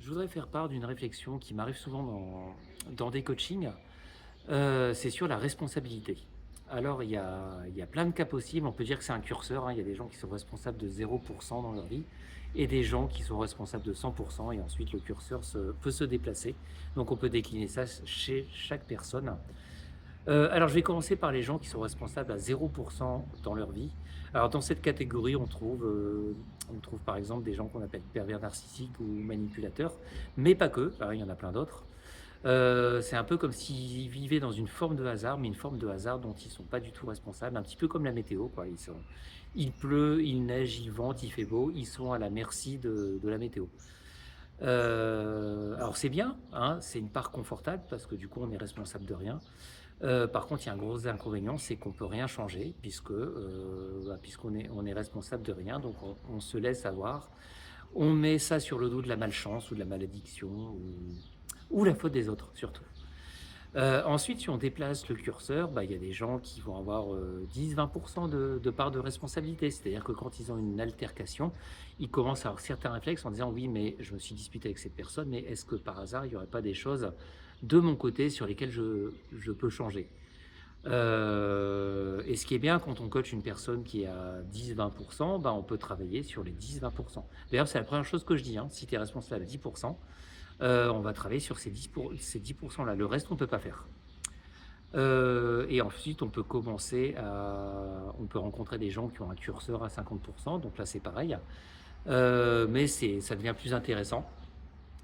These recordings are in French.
Je voudrais faire part d'une réflexion qui m'arrive souvent dans des coachings, c'est sur la responsabilité. Alors il y a plein de cas possibles, on peut dire que c'est un curseur, hein. Il y a des gens qui sont responsables de 0% dans leur vie et des gens qui sont responsables de 100 et ensuite le curseur peut se déplacer. Donc on peut décliner ça chez chaque personne. Alors je vais commencer par les gens qui sont responsables à 0% dans leur vie. Alors dans cette catégorie, on trouve par exemple des gens qu'on appelle pervers narcissiques ou manipulateurs, mais pas que, il y en a plein d'autres. C'est un peu comme s'ils vivaient dans une forme de hasard, mais une forme de hasard dont ils sont pas du tout responsables, un petit peu comme la météo, quoi. Il pleut, il neige, il vente, il fait beau, ils sont à la merci de la météo. Alors c'est bien, hein, c'est une part confortable parce que du coup on est responsable de rien. Par contre, il y a un gros inconvénient, c'est qu'on peut rien changer puisqu'on est responsable de rien, donc on se laisse avoir. On met ça sur le dos de la malchance ou de la malédiction ou la faute des autres surtout. Ensuite, si on déplace le curseur, il y a des gens qui vont avoir, 10-20 de part de responsabilité. C'est-à-dire que quand ils ont une altercation, ils commencent à avoir certains réflexes en disant: «Oui, mais je me suis disputé avec cette personne, mais est-ce que par hasard, il n'y aurait pas des choses de mon côté sur lesquelles je peux changer?» Et ce qui est bien quand on coach une personne qui est à 10-20, on peut travailler sur les 10-20. D'ailleurs, c'est la première chose que je dis, hein, si tu es responsable à 10, on va travailler sur ces 10 là. Le reste, on peut pas faire. Et ensuite, on peut rencontrer des gens qui ont un curseur à 50, donc là, c'est pareil. Mais ça devient plus intéressant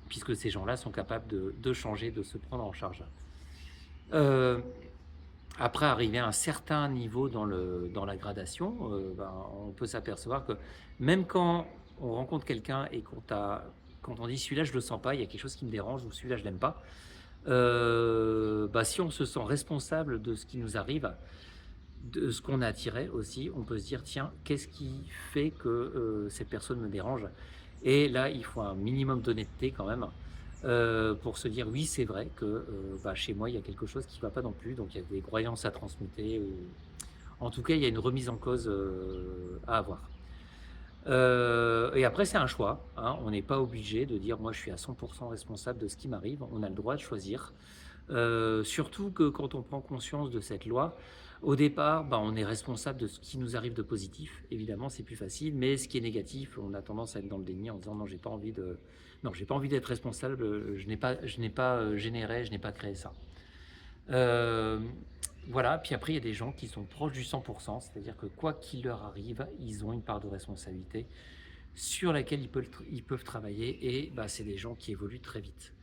puisque ces gens-là sont capables de changer, de se prendre en charge. Heu, Après, arriver à un certain niveau dans la gradation, on peut s'apercevoir que même quand on rencontre quelqu'un et quand on dit: «Celui-là, je le sens pas, il y a quelque chose qui me dérange» ou «Celui-là, je l'aime pas», si on se sent responsable de ce qui nous arrive, de ce qu'on a attiré aussi, on peut se dire: «Tiens, qu'est-ce qui fait que, cette personne me dérange?» Et là, il faut un minimum d'honnêteté quand même, pour se dire: «Oui, c'est vrai que, chez moi, il y a quelque chose qui ne va pas non plus, donc il y a des croyances à transmuter» ou en tout cas, il y a une remise en cause, à avoir. Et après c'est un choix, hein. On n'est pas obligé de dire: «Moi, je suis à 100 responsable de ce qui m'arrive». On a le droit de choisir. Surtout que quand on prend conscience de cette loi, au départ, on est responsable de ce qui nous arrive de positif. Évidemment, c'est plus facile, mais ce qui est négatif, on a tendance à être dans le déni en disant: Non, j'ai pas envie d'être responsable, je n'ai pas, généré, je n'ai pas créé ça». Hem, voilà, puis après il y a des gens qui sont proches du 100, c'est-à-dire que quoi qu'il leur arrive, ils ont une part de responsabilité sur laquelle ils peuvent travailler et c'est des gens qui évoluent très vite.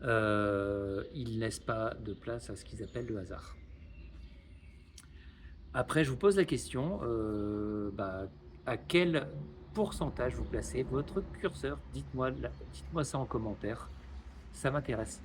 Ils laissent pas de place à ce qu'ils appellent le hasard. Après, je vous pose la question, à quel pourcentage vous placez votre curseur? Dites-moi ça en commentaire, ça m'intéresse.